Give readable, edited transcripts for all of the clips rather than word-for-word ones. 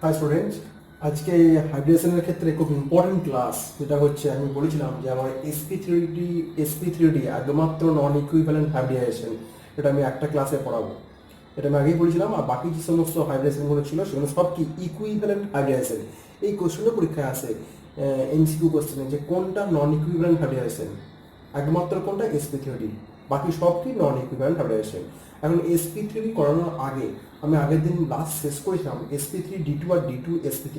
High students, আজকে হাইড্রেশনের ক্ষেত্রে খুব ইম্পর্টেন্ট ক্লাস যেটা হচ্ছে আমি বলেছিলাম যে আমার এসপি থ্রি ডি একমাত্র নন ইকুইভ্যালেন্ট হাইব্রিডাইজেশন, এটা আমি একটা ক্লাসে পড়াবো। এটা আমি আগেই বলেছিলাম। আর বাকি যে সমস্ত হাইব্রিডাইজেশনগুলো ছিল সেগুলো সব কি ইকুইভ্যালেন্ট হাইব্রিডাইজেশন। এই কোশ্চেনও পরীক্ষায় আসে এমসিকিউ কোশ্চেনে যে কোনটা নন ইকুইভ্যালেন্ট হাইব্রিডাইজেশন, একমাত্র কোনটা এসপি থ্রি ডি, বাকি সব কি নন ইকুইভ্যালেন্ট হাইব্রিডাইজেশন। এখন এসপি থ্রি করানোর আগে আমি আগের দিন লাস্ট শেষ করেছিলাম sp3d2 আর d2sp3,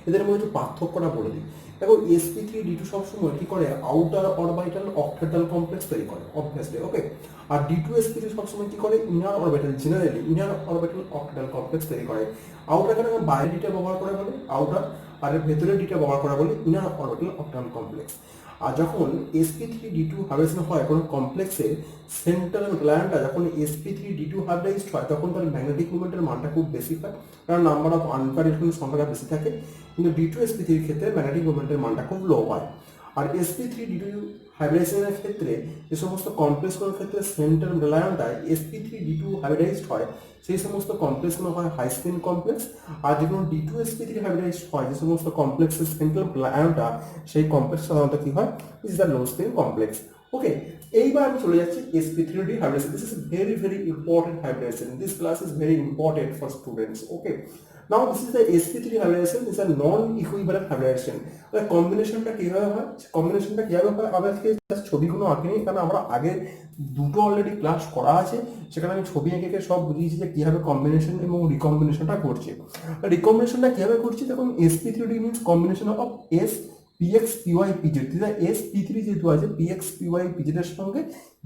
এদের মধ্যে একটু পার্থক্যটা বলে দিই। দেখো sp3d2 সবসময় কি করে, আউটার অরবিটাল অক্টাটাল কমপ্লেক্স তৈরি করে অবভিয়াসলি, ওকে। আর d2sp3 সবসময় কি করে, inner orbital, generally inner orbital octahedral complex তৈরি করে। আউটার কেন বাইরে ডিটা ব্যবহার করে বলে আউটার, আর ভেতরের ডিটা ব্যবহার করা বলে ইনার অরবিটাল অক্টাটাল কমপ্লেক্স। আর যখন sp3d2 হাইব্রিডাইজেশন হয় কোনো কমপ্লেক্সের সেন্ট্রাল গ্ল্যান্ডটা যখন sp3d2 হাইব্রিডাইজড হয় তখন তার ম্যাগনেটিক মুভমেন্টের মানটা খুব বেশি হয়, কারণ নাম্বার অফ আনপেয়ার ইলেকট্রনের সংখ্যাটা বেশি থাকে। কিন্তু d2sp3 ক্ষেত্রে ম্যাগনেটিক মুভমেন্টের মানটা খুব লো হয়। আর sp3d2 হাইব্রিডাইজেশনের ক্ষেত্রে যে সমস্ত কমপ্লেক্সগুলোর ক্ষেত্রে সেন্ট্রাল গ্ল্যান্ডটায় sp3d2 হাইব্রিডাইজড হয় সেই সমস্ত কমপ্লেক্সগুলো হয় হাই স্পিন কমপ্লেক্স। আর যেগুলো d2sp3 হাইব্রিডাইজড হয় যে সমস্ত কমপ্লেক্সের সেন্ট্রাল গ্ল্যান্ডটা, সেই কমপ্লেক্স সাধারণত কি হয়, is the low spin complex. Okay, এইবার আমি চলে যাচ্ছি sp3d hybridization. This is very very important hybridization. This class is very important for students. Okay, now this is the sp3 hybridization. This is a non-equivalent hybridization. The কম্বিনেশনটা কিভাবে হয়, কম্বিনেশনটা কিভাবে হয় আমি আজকে জাস্ট ছবিগুলো আঁকিনি, কারণ আমরা আগে দুটো অলরেডি ক্লাস করা আছে, সেখানে আমি ছবি এঁকে সব বুঝিয়েছি যে কিভাবে কম্বিনেশন এবং রিকম্বিনেশনটা করছে। রিকম্বিনেশনটা কিভাবে করছি, দেখুন sp3d means combination of s px py pz, sp3 যেহেতু আছে px py pz এর সঙ্গে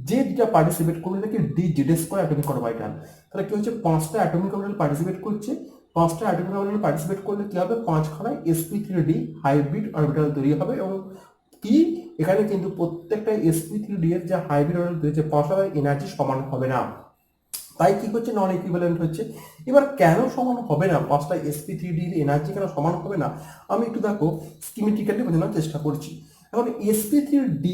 যে দুটা পার্টিসিপেট করবে এটাকে dz স্কয়ার অ্যাটমিক অরবিটাল। তাহলে কি হচ্ছে, পাঁচটা অ্যাটমিক অরবিটাল পার্টিসিপেট করছে। পাঁচটা অ্যাটমিক অরবিটাল পার্টিসিপেট করলে কি হবে, পাঁচখানা sp3d হাইব্রিড অরবিটাল তৈরি হবে। এবং কি এখানে কিন্তু প্রত্যেকটা sp3d এর যে হাইব্রিড অরবিটাল তৈরি হচ্ছে পাঁচটা এনার্জি সমান হবে না, তাই কি হচ্ছে, নন ইকুইভ্যালেন্ট হচ্ছে। এবার কেন সমান হবে না, পাঁচটা sp3d এর এনার্জি কেন সমান হবে না, আমি একটু দেখো স্কিমেটিক্যালি বোঝানোর চেষ্টা করছি। এখন sp3d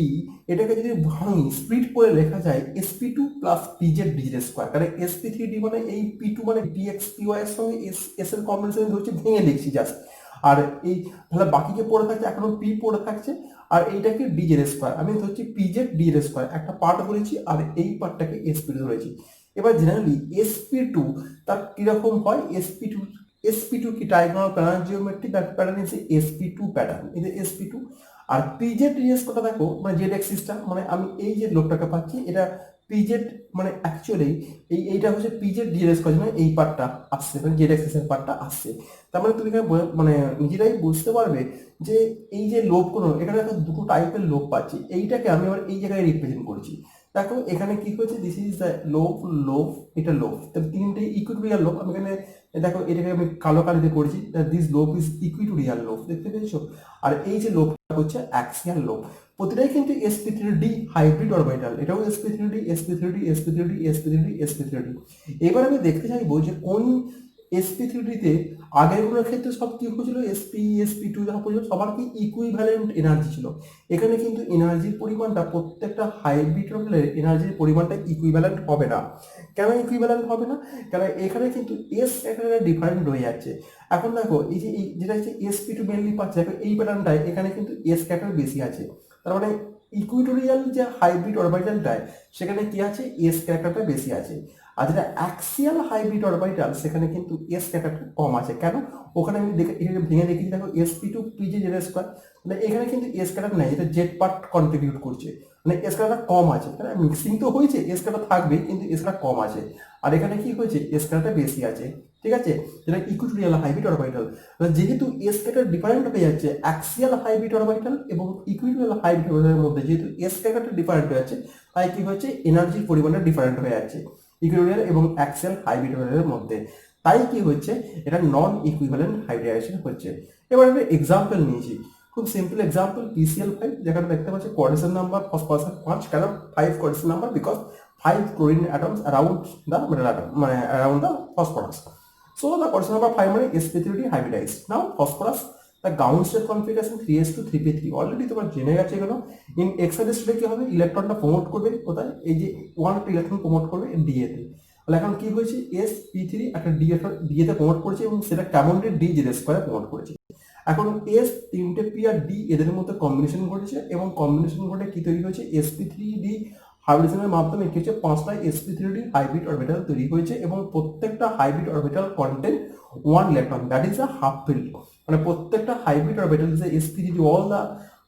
এটাকে যদি ভাঙি স্প্লিট করে লেখা যায় sp2 plus pz dz square, কারণ sp3d মানে এই p2 মানে px py এর সঙ্গে s এর কম্বিনেশন ধরছি, ভেঙে লিখছি জাস্ট। আর এই তাহলে বাকি যে পড়ে থাকছে এখনো p পড়ে থাকছে, আর এইটাকে dz স্কয়ার আমি ধরছি pz dz স্কয়ার, একটা পার্ট ধরেছি আর এই পার্টটাকে sp2 ধরেছি। এবার জেনারেলি sp2 তার কিরকম হয়, sp2 কি diagonal pattern geometry, that pattern is sp2 pattern, এই যে sp2। আর pz ds কথা দেখো, মানে z অ্যাক্সিসটা, মানে আমি এই যে লোকটাকে পাচ্ছি এটা pz, মানে অ্যাকচুয়ালি এইটা হচ্ছে pz ds করার জন্য এই পার্টটা আসছে, মানে z অ্যাক্সিসের পার্টটা আসছে। তার মানে তুমি এখানে মানে নিজেরাই বুঝতে পারবে যে এই যে লোভগুলো, এখানে একটা দুটো টাইপের লোভ পাচ্ছি, এইটাকে আমি আবার এই জায়গায় রিপ্রেজেন্ট করছি। দেখো এখানে কি হয়েছে, দিস ইজ দ্য লোভ, লোভ, এটা লোভ, তাহলে তিনটে ইকুইটোরিয়াল লোভ। আমি এখানে দেখো এটাকে আমি কালো কালিতে করেছি, দিস লোভ ইজ ইকুইটোরিয়াল লোভ, দেখতে পেয়েছো। আর এই যে লোভটা হচ্ছে অ্যাক্সিয়াল লোভ। প্রতিটাই কিন্তু sp3d হাইব্রিড অরবিটাল, এটাও sp3d sp3d sp3d sp3d sp3d। এবার আমি দেখতে চাইবো যে কোন sp3d তে আগেরগুলোর ক্ষেত্রে সব কি হয়েছিল, sp2 যা হয়েছিল সবার কি ইকুইভ্যালেন্ট এনার্জি ছিল। এখানে কিন্তু এনার্জির পরিমাণটা প্রত্যেকটা হাইব্রিড অরবিটালের এনার্জির পরিমাণটা ইকুইভ্যালেন্ট হবে না। কেন ইকুইভ্যালেন্ট হবে না, কারণ এখানে কিন্তু s এখানে ডিফারেন্ট হয়ে যাচ্ছে। এখন দেখো এই যে যেটা হচ্ছে sp2 মেনলি পাচ্ছে, দেখো এই প্যাটার্নটায় এখানে কিন্তু s ক্যাটার বেশি আছে, তার মানে ইকুইটোরিয়াল যে হাইব্রিড অরবিটালটায় সেখানে কি আছে, s ক্যারেক্টারটা বেশি আছে। আর যেটা অ্যাক্সিয়াল হাইব্রিড অরবিটাল সেখানে কিন্তু s ক্যারেক্টারটা কম আছে। কেন, ওখানে আমি এখানে ভেঙে দেখি, দেখো sp2 pz z স্কয়ার, মানে এখানে কিন্তু s ক্যারেক্টার নাই, এটা জেড পার্ট কন্ট্রিবিউট করছে, মানে s ক্যারেক্টার কম আছে। তাহলে মিক্সিং তো হয়েছে, s ক্যারেক্টার থাকবে কিন্তু s ক্যারেক্টার কম আছে। আর এখানে কি হয়েছে, s ক্যারেক্টার বেশি আছে, ঠিক আছে, যেটা ইকুইটোরিয়াল হাইব্রিড অরবিটাল। যেহেতু s ক্যারেক্টার ডিফারেন্ট হয়ে যাচ্ছে অ্যাক্সিয়াল হাইব্রিড অরবিটাল এবং ইকুইটোরিয়াল হাইব্রিড অরবিটালের মধ্যে, যেহেতু s ক্যারেক্টার ডিফারেন্ট হয়ে যাচ্ছে তাই কি হচ্ছে, এনার্জির পরিমাণটা ডিফারেন্ট হয়ে যাচ্ছে ইকুইটোরিয়াল এবং অ্যাক্সিয়াল হাইব্রিড অরবিটালের মধ্যে। তাই কি হচ্ছে, এটা নন ইকুইভ্যালেন্ট হাইব্রিডাইজেশন হচ্ছে। এবার আমি এক্সাম্পল নিয়েছি, খুব সিম্পল এক্সাম্পল PCl5, যেখানে দেখতে পাচ্ছি কোঅর্ডিনেশন নাম্বার ফসফরাস 5, কেন 5 coordination number, because 5 chlorine atoms around the middle atom, মানে around the phosphorus. So the coordinate number 5 মানে sp3d hybridized. Now phosphorus, the ground state configuration 3s2 3p3 already তোমরা জেনে গেছে এগুলো। ইন এক্সাইটেড স্টেটে কি হবে, ইলেকট্রনটা প্রমোট করবে কোথায়, এই যে 1 ইলেকট্রন প্রমোট করবে da তে। তাহলে এখন কি হয়েছে, sp3 একটা ডি তে প্রমোট করেছে এবং সেটা কেমন ডি জেড স্কোয়ারে প্রমোট করেছে। এখন এস তিনটে পি আর ডি এদের মধ্যে কম্বিনেশন ঘটেছে এবং কম্বিনেশন ঘটে কি তৈরি হয়েছে, sp3d হাইব্রিডেশনের মাধ্যমে কি হচ্ছে, 5টা sp3d হাইব্রিড অরবিটাল তৈরি হয়েছে এবং প্রত্যেকটা hybrid orbital contain 1 electron, that is a half filled. মানে প্রত্যেকটা hybrid orbital is sp3d, all the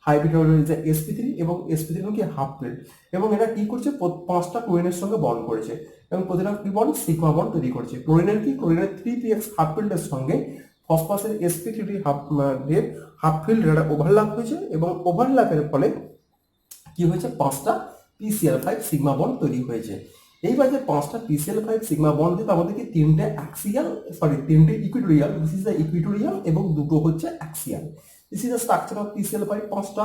hybrid orbital is sp3 এবং sp3 কি হাফ ফিল্ড, এবং এটা কি করছে, 5টা ক্লোরিনের সঙ্গে বন্ড করেছে এবং প্রতিটা কি বন্ড, সিগমা বন্ড তৈরি করছে। ক্লোরিনের কি, ক্লোরিনের 3px হাফ ফিল্ডের সঙ্গে ফসফরাসের sp3d হাফ ফিল্ড এটা ওভারল্যাপ হয়েছে এবং ওভারল্যাপের ফলে কি হয়েছে, 5টা PCl5 সিগমা বন্ড তৈরি হয়েছে। এইবার যে 5টা PCl5 সিগমা বন্ড দিয়ে আমাদের কি তিনটে equatorial, this is the equatorial এবং দুটো হচ্ছে axial. This is the structure of PCl5। 5টা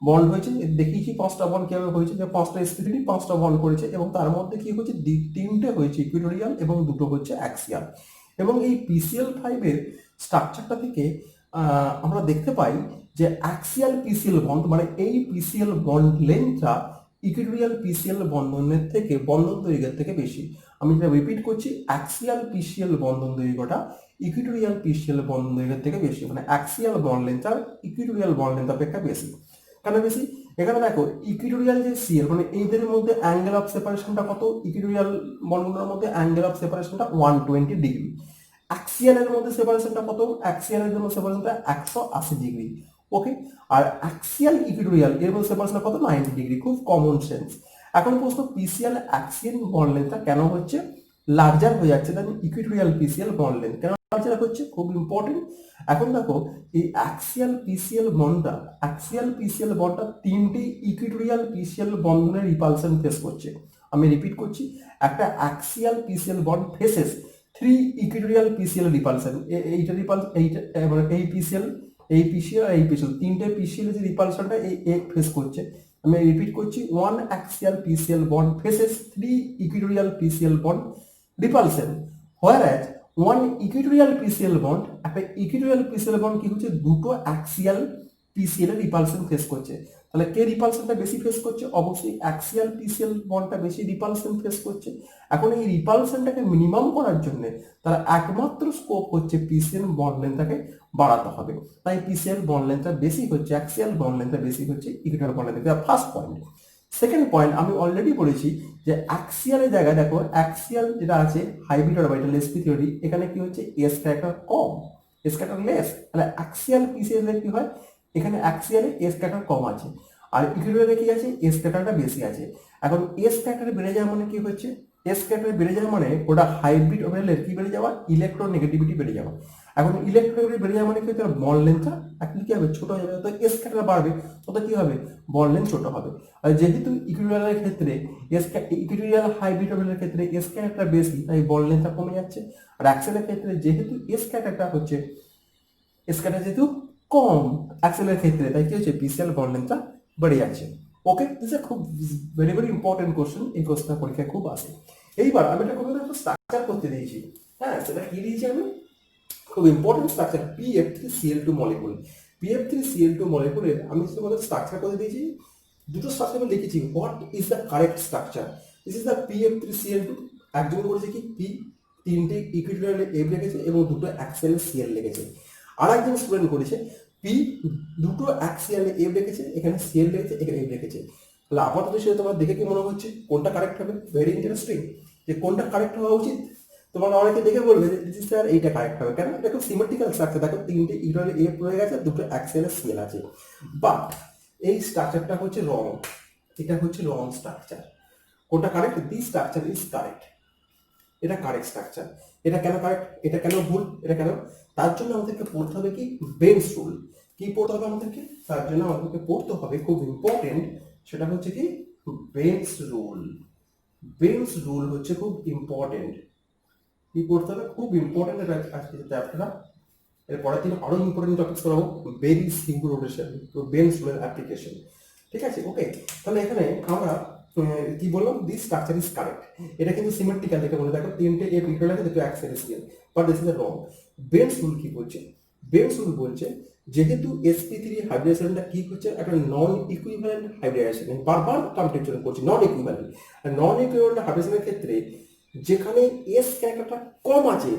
বন্ড হয়েছে, দেখিয়েছি 5টা বন্ড কিভাবে হয়েছে, যে 5টা sp3d 5টা বন্ড করেছে এবং তার মধ্যে কি হচ্ছে, তিনটে হয়েছে ইকুইটোরিয়াল এবং দুটো হচ্ছে অ্যাক্সিয়াল। এবং এই PCl5 এর স্ট্রাকচারটা থেকে আমরা দেখতে পাই যে অ্যাক্সিয়াল পিসিএল বন্ড, মানে এই পিসিএল বন্ড লেন্থটা ইকুইটোরিয়াল পিসিএল বন্ধনের থেকে, বন্ধন দৈর্ঘ্যের থেকে বেশি। আমি যেটা রিপিট করছি, অ্যাক্সিয়াল পিসিএল বন্ধন দৈর্ঘ্যটা ইকুইটোরিয়াল পিসিএল বন্ধন দৈর্ঘ্যের থেকে বেশি, মানে অ্যাক্সিয়াল বন্ড লেন্থ আর ইকুইটোরিয়াল বন্ড লেন্থ অপেক্ষা বেশি। কেন বেশি? এখানে দেখো ইকুইটোরিয়াল যে সিএল, মানে এইদের মধ্যে অ্যাঙ্গেল অফ সেপারেশনটা কত, ইকুইটোরিয়াল বন্ডগুলোর মধ্যে অ্যাঙ্গেল অফ সেপারেশনটা 120 ডিগ্রি। অ্যাক্সিয়ালের মধ্যে সেপারেশনটা কত, অ্যাক্সিয়ালের জন্য সেপারেশনটা 180 ডিগ্রি। ওকে, আর অ্যাক্সিয়াল ইকুইটোরিয়াল এর মধ্যে সেপারেশনটা কত, 90 ডিগ্রি। খুব কমন সেন্স। এখন প্রশ্ন, পিসিএল অ্যাক্সিয়াল বন্ড লেন্থটা কেন হচ্ছে লার্জার হয়ে যাচ্ছে দেন ইকুইটোরিয়াল পিসিএল বন্ড লেন্থ, কেন লার্জার হচ্ছে, খুব ইম্পর্টেন্ট। এখন দেখো এই অ্যাক্সিয়াল পিসিএল বন্ডটা তিনটি ইকুইটোরিয়াল পিসিএল বন্ধনের রিপালশন ফেস করছে। আমি রিপিট করছি, একটা axial PCL bond faces 3 equatorial PCL repulsion. এই পিসিএল তিনটে পিসিএল যে রিপালশনটা এই ফেস করছে। আমি রিপিট করছি, 1 axial PCL bond faces 3 equatorial PCL bond repulsion, whereas 1 equatorial PCL bond, একটা ইকুইটোরিয়াল পিসিএল বন্ড কি হচ্ছে, দুটো অ্যাক্সিয়াল পিসিএল এর রিপালশন ফেস করছে। তাহলে কে রিপালশনটা বেশি ফেস করছে, অবশ্যই অ্যাক্সিয়াল পিসিএল বন্ডটা বেশি রিপালশন ফেস করছে। এখন এই রিপালশনটাকে মিনিমাম করার জন্য তার একমাত্র স্কোপ হচ্ছে পিসিএল বন্ড লেন্থটাকে বাড়াতে হবে। তাই পিসিএল বন্ড লেন্থটা বেশি হচ্ছে, অ্যাক্সিয়াল বন্ড লেন্থটা বেশি হচ্ছে equatorial bond length. First point. Second point, আমি অলরেডি বলেছি যে অ্যাক্সিয়ালের জায়গায় দেখো, অ্যাক্সিয়াল যেটা আছে হাইব্রিড অরবিটাল sp3d, এখানে কি হচ্ছে, এস ক্যারেক্টার কম, এস ক্যারেক্টার লেস। তাহলে অ্যাক্সিয়াল পিসিএল এর কি হয়, এখানে অ্যাক্সিয়ালে এস ক্যারেক্টার কম আছে আর ইকুইটোরিয়ালে কি আছে, এস ক্যারেক্টারটা বেশি আছে। এখন এস ক্যারেক্টার বেড়ে যাওয়া মানে কি হচ্ছে, এস ক্যারেক্টার বেড়ে যাওয়া মানে ওটা হাইব্রিড অরবিটালের কি বেড়ে যাওয়া, ইলেকট্রোনেগেটিভিটি বেড়ে যাওয়া। এখন ইলেকট্রোনেগেটিভিটি বেড়ে যাওয়া মানে কি, তার বন্ড লেন্থটা অ্যাকচুয়ালি কি হবে, ছোট হয়ে যাবে। তো এস ক্যারেক্টার বাড়বে তত কি হবে, বন্ড লেন্থ ছোট হবে। আর যেহেতু ইকুইটোরিয়ালের ক্ষেত্রে ইকুইটোরিয়াল হাইব্রিড অরবিটালের ক্ষেত্রে এস ক্যারেক্টার বেশি, তাই বন্ড লেন্থটা কমে যাচ্ছে। আর অ্যাক্সিয়ালের ক্ষেত্রে যেহেতু এস ক্যারেক্টার যেহেতু কম অ্যাক্সিয়ালের ক্ষেত্রে, তাই কি হচ্ছে, পিসিএল বন্ড লেন্থটা বেড়ে যাচ্ছে। ওকে, দিস ইজ খুব ভেরি ইম্পর্টেন্ট কোশ্চেন, এই কোশ্চেনটা পরীক্ষায় খুব আসে। এইবার আমি একটা একটা স্ট্রাকচার করতে দিয়েছি, হ্যাঁ, সেটা কি দিয়েছি আমি, খুব important structure, PF3Cl2 molecule. PF3Cl2 মলিকুলের আমি তোমাদের স্ট্রাকচার করে দিয়েছি, দুটো স্ট্রাকচার আমি লিখেছি, what is the correct structure. This is the PF3Cl2। একজন করেছে কি, পি তিনটে ইকুইটোরিয়াল এফ লিখেছে এবং দুটো অ্যাক্সিয়াল সিএল লিখেছে। আর একজন স্টুডেন্ট করেছে পি দুটো অ্যাক্সিয়াল এফ লিখেছে, এখানে সিএল লিখেছে, এখানে এফ লিখেছে। তাহলে আপাতত সেটা তোমার দেখে কি মনে হচ্ছে, কোনটা কারেক্ট হবে? ভেরি ইন্টারেস্টিং, যে কোনটা কারেক্ট হওয়া উচিত। তোমার অনেকে দেখে বলবে যে দিস স্যার এইটা কারেক্ট হবে, কেন? এটা খুব সিমেট্রিক্যাল স্ট্রাকচার, দেখো তিনটে ইকুইটোরিয়াল এফ রয়ে গেছে, দুটো অ্যাক্সিয়াল সিএল আছে। বাট এই স্ট্রাকচারটা হচ্ছে রং, এটা হচ্ছে রং স্ট্রাকচার। কোনটা correct? This structure is correct, এটা কারেক্ট স্ট্রাকচার। এটা কেন কারেক্ট, এটা কেন ভুল, এটা কেন? তার জন্য আমাদেরকে পড়তে হবে কি, বেন্স রুল। কি পড়তে হবে আমাদেরকে? তার জন্য আমাদেরকে পড়তে হবে, খুব ইম্পর্টেন্ট, সেটা হচ্ছে কি, বেন্স রুল। বেন্স রুল হচ্ছে খুব ইম্পর্টেন্ট। কি পড়তে হবে? খুব ইম্পর্টেন্ট। এটা আজকে চ্যাপ্টারটা, এর পরের দিন আরো ইম্পর্টেন্ট টপিকস করাবো, বেরি সিঙ্ক্রোনেশন, বেন্স রুলের অ্যাপ্লিকেশন। ঠিক আছে, ওকে। তাহলে এখানে আমরা কি বললাম, দিস স্ট্রাকচার ইজ কারেক্ট। এটা কিন্তু সিমেট্রিক্যাল, দেখে মনে দেখো তিনটে এফ ইকুয়াল আছে, দুটো axial CL, but this is wrong. Bench rule কি বলছে? বেন্স রুল বলছে যেহেতু sp3 হাইব্রিডাইজেশনটা কি হচ্ছে, একটা নন ইকুইভ্যালেন্ট হাইব্রিডাইজেশন। বারবার টার্ম টেনশন করছি, নন ইকুইভ্যালেন্ট। আর নন ইকুইভ্যালেন্ট হাইব্রিডাইজেশনের ক্ষেত্রে যেখানে এস ক্যারেক্টারটা কম আছে,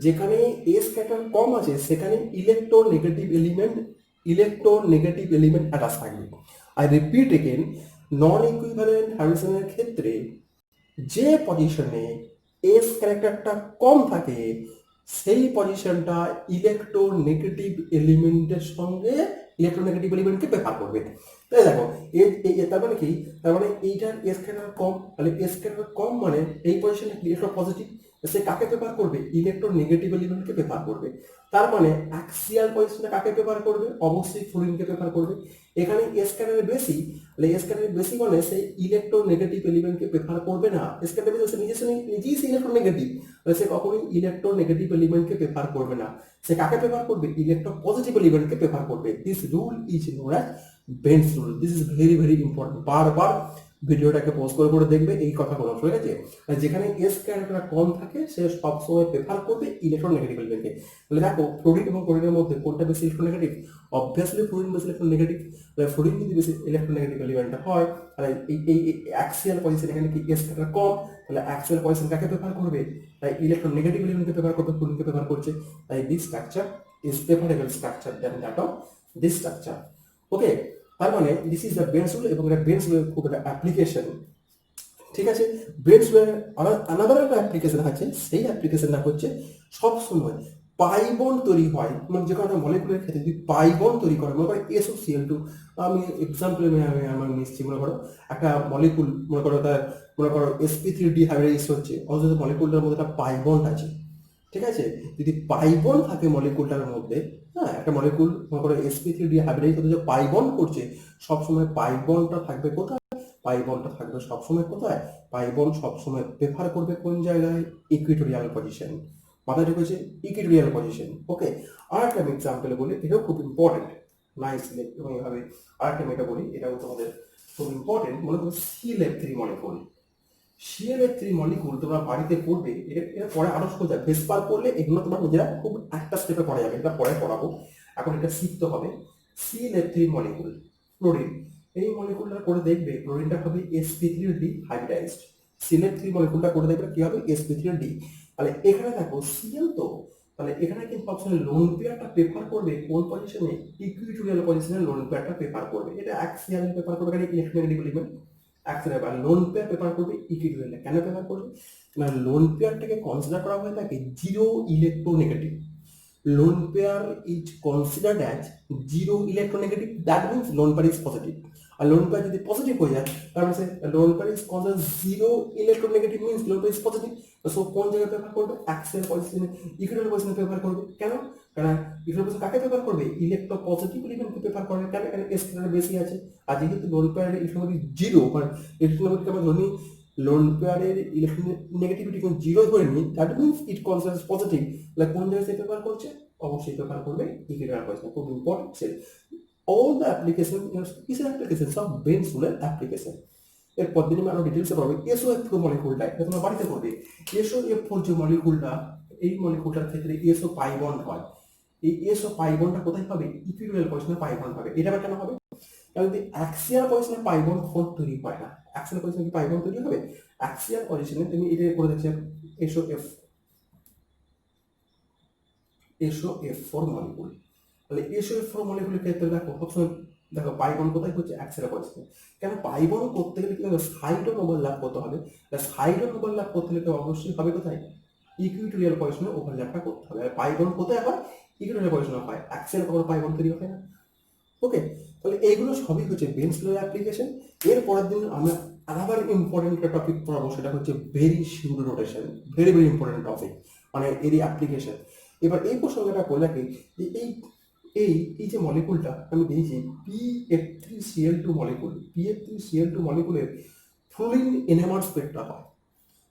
যেখানে এস ক্যারেক্টার কম আছে সেখানে ইলেকট্রোনেগেটিভ এলিমেন্ট অ্যাটাচ থাকবে। I repeat again, non equivalent হাইড্রোজেনের ক্ষেত্রে যে পজিশনে এস ক্যারেক্টারটা কম থাকে সেই পজিশনটা ইলেকট্রোনেগেটিভ এলিমেন্টকে প্রেফার করবে। তাই দেখো তার মানে কি, তার মানে এইটার এস ক্যারেক্টার কম, তাহলে এস ক্যারেক্টার কম মানে এই পজিশনে ইলেকট্রো পজিটিভ, সে কাকে প্রেফার করবে? ইলেকট্রোনেগেটিভ এলিমেন্টকে প্রেফার করবে। তার মানে অ্যাক্সিয়াল পজিশনে কাকে প্রেফার করবে? অবশ্যই ফ্লুরিনকে প্রেফার করবে। এখানে এস ক্যারেক্টার বেশি, তাহলে এস ক্যারেক্টার বেশি মানে সেই ইলেকট্রোনেগেটিভ এলিমেন্টকে প্রেফার করবে না। এস ক্যারেক্টার বেশি, নিজেই সে ইলেকট্রোনেগেটিভ, তাহলে সে কখনোই ইলেকট্রোনেগেটিভ এলিমেন্টকে প্রেফার করবে না। সে কাকে প্রেফার করবে? ইলেকট্রো পজিটিভ এলিমেন্টকে প্রেফার করবে। This rule is known as bench rule. This is very very important. বারবার ভিডিওটাকে পজ করে করে দেখবে এই কথাগুলো, ঠিক আছে? যেখানে এস ক্যারেক্টার কম থাকে সে সবসময় প্রেফার করবে ইলেকট্রোনেগেটিভ এলিমেন্টকে। তাহলে দেখো ফ্লোরিন এবং ক্লোরিনের মধ্যে কোনটা বেশি ইলেকট্রোনেগেটিভ? অবভিয়াসলি ফ্লোরিন বেশি ইলেকট্রোনেগেটিভ। ফ্লোরিন যদি বেশি ইলেকট্রোনেগেটিভ এলিমেন্ট হয় তাহলে এই অ্যাক্সিয়াল পজিশন, এখানে কি এস ক্যারেক্টার কম, তাহলে অ্যাক্সিয়াল পজিশন কাকে প্রেফার করবে? তাই ইলেকট্রোনেগেটিভ এলিমেন্টকে প্রেফার করবে, ফ্লোরিনকে প্রেফার করছে। তাই this structure is preferable structure than that of this structure. Okay, তার মানে this is the Bent's rule এবং এটা বেন্স রুলের খুব একটা অ্যাপ্লিকেশন। ঠিক আছে, বেন্স রুলের আলাদা একটা অ্যাপ্লিকেশন আছে, সেই অ্যাপ্লিকেশনটা হচ্ছে সবসময় পাই বন্ড তৈরি হয়, মানে যে কোনো একটা মলিকুলের ক্ষেত্রে যদি পাই বন্ড তৈরি করে, মনে করো SOCl2, আমি এক্সাম্পল আমি আমার নিচ্ছি, মনে করো একটা মলিকুল, মনে করো তার মনে করো sp3 ডিহাইড্রেজ হচ্ছে, অথচ মলিকুলটার মধ্যে একটা পাই বন্ড আছে। ঠিক আছে, যদি পাই বন্ড থাকে মলিকুলটার মধ্যে, হ্যাঁ একটা মলিকুল মনে করো sp3 ডিহাইড্রেজ অথচ পাই বন্ড করছে, সবসময় পাই বন্ডটা থাকবে কোথায়? পাই বন্ডটা থাকবে সবসময় কোথায়? পাই বন্ড সবসময় প্রেফার করবে কোন জায়গায়? Equatorial position. মাথায় ঢুকেছে? Equatorial position. ওকে, আর একটা আমি এক্সাম্পল বলি, এটাও খুব ইম্পর্টেন্ট। নাইসলি এবং এইভাবে আর একটা মেয়েটা বলি, এটাও তোমাদের খুব ইম্পর্টেন্ট। মনে করো ClF3 মলিকুল। ClF3 মলিকুল তোমরা বাড়িতে পড়বে, এটা পরে আরো সোজা, ভেসপার পড়লে এগুলো তোমরা নিজেরা খুব একটা স্টেপে পড়া যাবে, এটা পরে পড়াবো, এখন এটা শিখতে হবে। ClF3 মলিকুল, ক্লোরিন, এই মলিকুলটা করে দেখবে ক্লোরিনটা হবে sp3d হাইব্রিডাইজড। ClF3 মলিকুলটা করে দেখবে কি হবে? sp3d। তাহলে এখানে দেখো Cl তো, তাহলে এখানে কিন্তু অপশনে লোন পেয়ারটা প্রেফার করবে কোন পজিশনে? ইকুইটোরিয়াল পজিশনে লোন পেয়ারটা প্রেফার করবে। এটা অ্যাক্সিয়াল প্রেফার করবে, এখানে ইলেকট্রোনেগেটিভ এলিমেন্ট অ্যাক্সিয়াল, আর লোন পেয়ার প্রেফার করবে ইকুইটোরিয়াল। কেন প্রেফার করবে? না, লোন পেয়ারটাকে কনসিডার করা হয়ে থাকে zero electronegative. lone pair is considered as zero electronegative, that means lone pair is positive. আর lone pair যদি পজিটিভ হয়ে যায় তার মানে lone pair is considered zero electronegative means lone pair is positive. So কোন জায়গায় প্রেফার করবে? Axial পজিশনে, ইকুইটোরিয়াল পজিশনে প্রেফার করবে। কেন? কারণ ইকুইটোরিয়াল পজিশন কাকে প্রেফার করবে? ইলেকট্রো পজিটিভ এলিমেন্টকে প্রেফার করবে। কেন? এখানে এস বেশি আছে। আর যেহেতু লোন পেয়ারের ইলেকট্রোনেগেটিভ জিরো, মানে ইলেকট্রোনেগেটিভ আমরা ধরি লোন পেয়ারের ইলেকট্রোনেগেটিভিটি কোন জিরো ধরে নিই, that means it considers positive. তাহলে কোন জায়গায় সে প্রেফার করছে? অবশ্যই প্রেফার করবে ইকুইটোরিয়াল পজিশন। খুব important cell. All the application is application of Bent's রুলের অ্যাপ্লিকেশন। এরপর দিন আরো ডিটেলসে পড়বে। SO4 মলিকুলটা এটা তোমরা বাড়িতে করবে। SO4 যে মলিকুলটা, এই মলিকুলটার ক্ষেত্রে SO পাই বন্ড হয়। এই SO পাই বন্ডটা কোথায় পাবে? ইকুইটোরিয়াল পজিশনে পাই বন্ড হবে। এটা কেন হবে? কারণ যদি অ্যাক্সিয়াল পজিশনে পাই বন্ড তৈরি হয় না। অ্যাক্সিয়াল পজিশনে কি পাই বন্ড তৈরি হবে? অ্যাক্সিয়াল পজিশনে তুমি এটা করে দেখছো SO4 মলিকুল। তাহলে SO4 মলিকুলের ক্ষেত্রে দেখো সবসময় দেখো পাই বন্ড কোথায় হচ্ছে? অ্যাক্সিয়াল পজিশনে। কেন? পাই বন্ড করতে গেলে কি হবে? সাইডন ওভারল্যাপ করতে হবে। সাইডন ওভারল্যাপ করতে গেলে অবশ্যই হবে কোথায়? ইকুইটোরিয়াল পজিশনে ওভারল্যাপটা করতে হবে। আর পাই বন্ড কোথায় হয়? ইকুইটোরিয়াল পজিশনে হয়। অ্যাক্সিয়াল কখনো পাই বন্ড তৈরি হয় না। ওকে, তাহলে এইগুলো সবই হচ্ছে বেন্স রুলের অ্যাপ্লিকেশন। এর পরের দিন আমরা আনাদার ইম্পর্টেন্ট একটা টপিক পড়াবো, সেটা হচ্ছে very pseudo rotation. Very very important topic, মানে এরই অ্যাপ্লিকেশন। এবার এই প্রসঙ্গটা বলে রাখি যে এই যে মলিকুলটা আমি দিয়েছি PF3Cl2 মলিকুল, PF3Cl2 মলিকুলের ফ্লোরিন এনএমআর স্পেক্ট্রা হয়।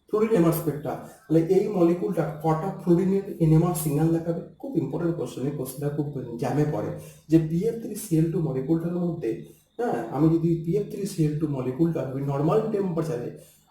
ফ্লোরিন এনএমআর স্পেক্ট্রা, তাহলে এই মলিকুলটা কটা ফ্লোরিনের এনএমআর সিগন্যাল দেখাবে? খুব ইম্পর্টেন্ট কোশ্চেন। এই কোশ্চেনটা খুব জ্যামে পড়ে যে PF3Cl2 মলিকুলটার মধ্যে, হ্যাঁ আমি যদি PF3Cl2 মলিকুলটা নর্মাল টেম্পারেচারে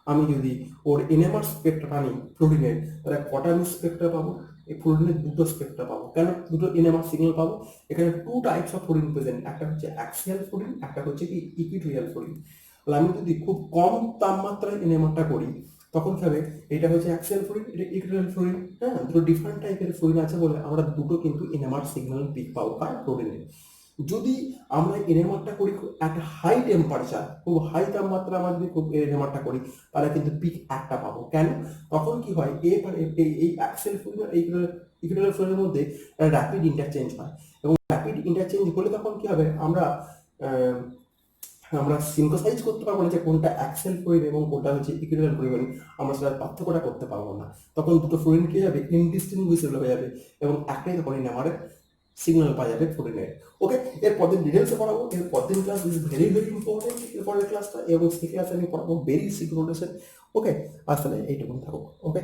আমি যদি ওর এনএমআর স্পেক্ট্রা নিই ফ্লোরিনের, তাহলে কটা আমি স্পেক্ট্রা পাবো? এই ফ্লোরিনের দুটো স্পেক্ট্রা পাবো। কেন দুটো এনএমআর সিগন্যাল পাবো? এখানে two types of fluorine present, একটা হচ্ছে অ্যাক্সিয়াল ফ্লোরিন, একটা হচ্ছে কি ইকুইটোরিয়াল ফ্লোরিন। তাহলে আমি যদি খুব কম তাপমাত্রায় এনএমআরটা করি, তখন কি হবে, এটা হচ্ছে অ্যাক্সিয়াল ফ্লুইড, এটা ইকুইটোরিয়াল ফ্লুইড। হ্যাঁ, দুটো ডিফারেন্ট টাইপের ফ্লুইড আছে বলে আমরা দুটো কিন্তু এনএমআর সিগন্যাল পিক পাবো কার প্রোটিনে। যদি আমরা এনএমআরটা করি একটা হাই টেম্পারেচার, খুব হাই তাপমাত্রা আমরা যদি খুব এনএমআরটা করি, তাহলে কিন্তু পিক একটা পাবো। কেন? তখন কি হয়, এই অ্যাক্সিয়াল ফ্লুইড আর ইকুইটোরিয়াল ফ্লুইডের মধ্যে র্যাপিড ইন্টারচেঞ্জ হয়, এবং র্যাপিড ইন্টারচেঞ্জ হলে তখন কি হবে, আমরা সিনথেসাইজ করতে পারবো না যে কোনটা অ্যাক্সিয়াল ফ্লুইড এবং কোনটা হচ্ছে ইকুইটোরিয়াল ফ্লুইড, আমরা সেটার পার্থক্যটা করতে পারবো না। তখন দুটো ফ্লুইড কি হবে, ইনডিস্টিংগুইশেবল হয়ে যাবে, এবং একটাই তখন এনএমআরের সিগন্যাল পাওয়া যাবে ফ্লুইডের। ওকে, এর পরের ডিটেলসে পড়াবো, এর পরের class is very very important, এর পরের ক্লাসটা, এবং সেই ক্লাসে আমি পড়াবো বেরিক সিঙ্ক্রোনাইজেশন। ওকে, আসলে এইটুকুন থাকুক। ওকে।